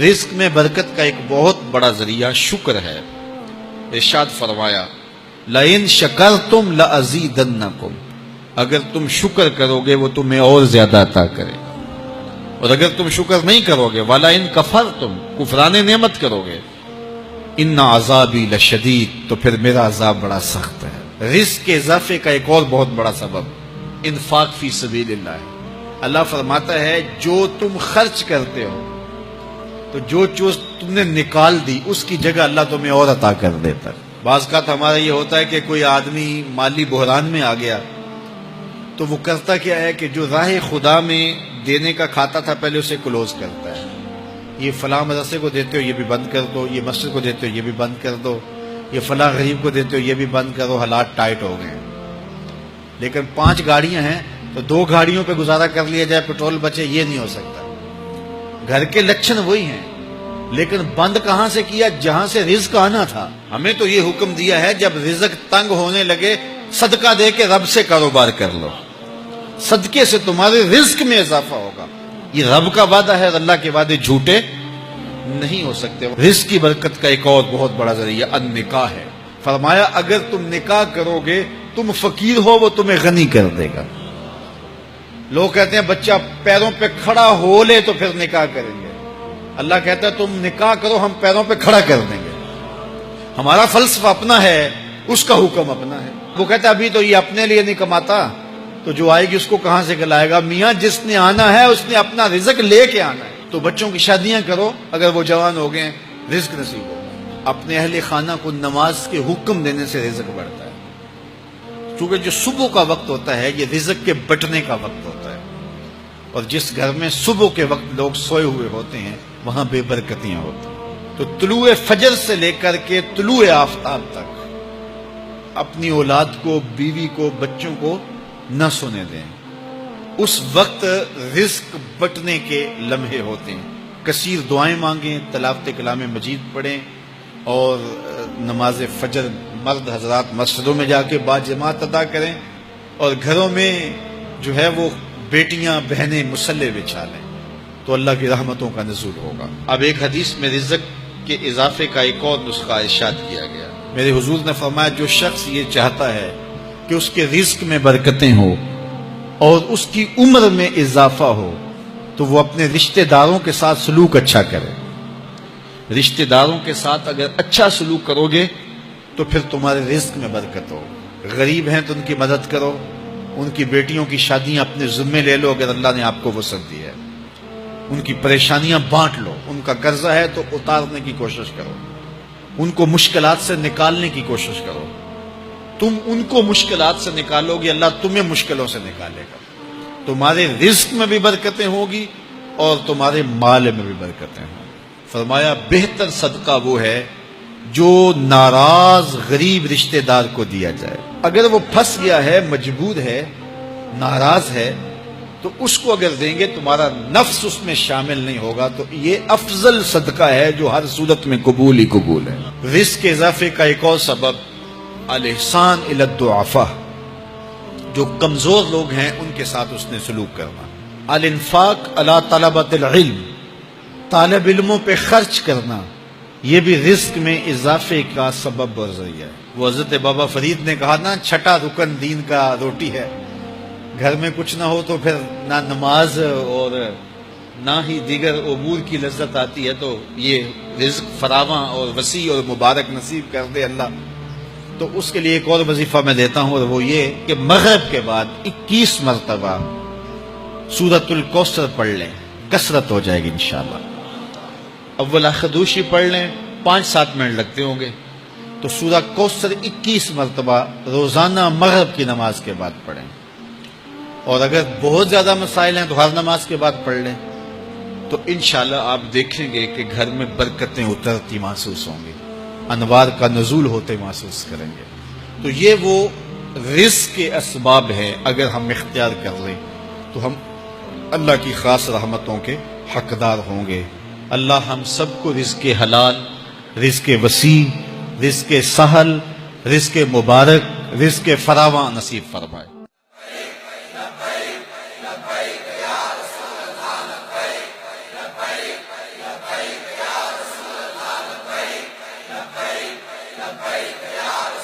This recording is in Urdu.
رزق میں برکت کا ایک بہت بڑا ذریعہ شکر ہے۔ ارشاد فرمایا لَإِن شَكَرْتُمْ لَأَزِيدَنَّكُمْ، اگر تم شکر کرو گے وہ تمہیں اور زیادہ عطا کرے گا، اور اگر تم شکر نہیں کرو گے وَلَئِن كَفَرْتُمْ، کفران نعمت کرو گے، إِنَّ عَذَابِي لَشَدِيدٌ، تو پھر میرا عذاب بڑا سخت ہے۔ رزق کے اضافے کا ایک اور بہت بڑا سبب انفاق فی سبیل اللہ ہے۔ اللہ فرماتا ہے جو تم خرچ کرتے ہو تو جو چیز تم نے نکال دی اس کی جگہ اللہ تمہیں اور عطا کر دیتا ہے۔ بعض کا ہمارا یہ ہوتا ہے کہ کوئی آدمی مالی بحران میں آ گیا تو وہ کرتا کیا ہے کہ جو راہ خدا میں دینے کا کھاتا تھا پہلے اسے کلوز کرتا ہے، یہ فلاں مدرسے کو دیتے ہو یہ بھی بند کر دو، یہ مسجد کو دیتے ہو یہ بھی بند کر دو، یہ فلاں غریب کو دیتے ہو یہ بھی بند کرو، حالات ٹائٹ ہو گئے۔ لیکن 5 گاڑیاں ہیں تو 2 گاڑیوں پہ گزارا کر لیا جائے، پیٹرول بچے، یہ نہیں ہو سکتا۔ گھر کے لچھن وہی ہیں لیکن بند کہاں سے کیا؟ جہاں سے رزق آنا تھا۔ ہمیں تو یہ حکم دیا ہے جب رزق تنگ ہونے لگے صدقہ دے کے رب سے کاروبار کر لو، صدقے سے تمہارے رزق میں اضافہ ہوگا۔ یہ رب کا وعدہ ہے، اللہ کے وعدے جھوٹے نہیں ہو سکتے۔ رزق کی برکت کا ایک اور بہت بڑا ذریعہ النکاح ہے۔ فرمایا اگر تم نکاح کرو گے تم فقیر ہو وہ تمہیں غنی کر دے گا۔ لوگ کہتے ہیں بچہ پیروں پہ کھڑا ہو لے تو پھر نکاح کریں گے، اللہ کہتا ہے تم نکاح کرو ہم پیروں پہ کھڑا کر دیں گے۔ ہمارا فلسفہ اپنا ہے، اس کا حکم اپنا ہے۔ وہ کہتا ہے ابھی تو یہ اپنے لیے نہیں کماتا تو جو آئے گی اس کو کہاں سے کھلائے گا؟ میاں جس نے آنا ہے اس نے اپنا رزق لے کے آنا ہے۔ تو بچوں کی شادیاں کرو اگر وہ جوان ہو گئے، رزق نصیب ہو۔ اپنے اہل خانہ کو نماز کے حکم دینے سے رزق بڑھتا ہے، کیونکہ جو صبح کا وقت ہوتا ہے یہ رزق کے بٹنے کا وقت ہوتا ہے، اور جس گھر میں صبح کے وقت لوگ سوئے ہوئے ہوتے ہیں وہاں بے برکتیاں ہوتی ہیں۔ تو طلوع فجر سے لے کر کے طلوع آفتاب تک اپنی اولاد کو، بیوی کو، بچوں کو نہ سونے دیں۔ اس وقت رزق بٹنے کے لمحے ہوتے ہیں۔ کثیر دعائیں مانگیں، تلاوت کلام مجید پڑھیں، اور نماز فجر مرد حضرات مسجدوں میں جا کے باجماعت ادا کریں، اور گھروں میں جو ہے وہ بیٹیاں بہنیں مصلے بچھا لیں تو اللہ کی رحمتوں کا نزول ہوگا۔ اب ایک حدیث میں رزق کے اضافے کا ایک اور نسخہ ارشاد کیا گیا۔ میرے حضور نے فرمایا جو شخص یہ چاہتا ہے کہ اس کے رزق میں برکتیں ہوں اور اس کی عمر میں اضافہ ہو تو وہ اپنے رشتہ داروں کے ساتھ سلوک اچھا کرے۔ رشتہ داروں کے ساتھ اگر اچھا سلوک کرو گے تو پھر تمہارے رزق میں برکت ہو۔ غریب ہیں تو ان کی مدد کرو، ان کی بیٹیوں کی شادیاں اپنے ذمے لے لو اگر اللہ نے آپ کو وسعت دی ہے، ان کی پریشانیاں بانٹ لو، ان کا قرضہ ہے تو اتارنے کی کوشش کرو، ان کو مشکلات سے نکالنے کی کوشش کرو۔ تم ان کو مشکلات سے نکالو گے اللہ تمہیں مشکلوں سے نکالے گا۔ تمہارے رزق میں بھی برکتیں ہوگی اور تمہارے مال میں بھی برکتیں ہوں۔ فرمایا بہتر صدقہ وہ ہے جو ناراض غریب رشتہ دار کو دیا جائے۔ اگر وہ پھنس گیا ہے، مجبور ہے، ناراض ہے، تو اس کو اگر دیں گے تمہارا نفس اس میں شامل نہیں ہوگا، تو یہ افضل صدقہ ہے جو ہر صورت میں قبول ہی قبول ہے۔ رزق کے اضافے کا ایک اور سبب الاحسان الی الضعفاء، جو کمزور لوگ ہیں ان کے ساتھ اس نے سلوک کرنا۔ الانفاق علی طلبۃ العلم، طالب علموں پہ خرچ کرنا، یہ بھی رزق میں اضافے کا سبب اور ذریعہ ہے۔ وہ حضرت بابا فرید نے کہا نا چھٹا رکن دین کا روٹی ہے۔ گھر میں کچھ نہ ہو تو پھر نہ نماز اور نہ ہی دیگر امور کی لذت آتی ہے، تو یہ رزق فراواں اور وسیع اور مبارک نصیب کر دے اللہ۔ تو اس کے لیے ایک اور وظیفہ میں دیتا ہوں، اور وہ یہ کہ مغرب کے بعد 21 مرتبہ سورۃ الکوثر پڑھ لیں، کثرت ہو جائے گی انشاءاللہ۔ اول خدوشی پڑھ لیں، 5-7 منٹ لگتے ہوں گے، تو سورہ کوثر 21 مرتبہ روزانہ مغرب کی نماز کے بعد پڑھیں، اور اگر بہت زیادہ مسائل ہیں تو ہر نماز کے بعد پڑھ لیں، تو انشاءاللہ آپ دیکھیں گے کہ گھر میں برکتیں اترتی محسوس ہوں گی، انوار کا نزول ہوتے محسوس کریں گے۔ تو یہ وہ رزق کے اسباب ہیں، اگر ہم اختیار کر لیں تو ہم اللہ کی خاص رحمتوں کے حقدار ہوں گے۔ اللہ ہم سب کو رزق حلال، رزق وسیع، رزق سہل، رزق مبارک، رزق فراواں نصیب فرمائے۔ لبیک یا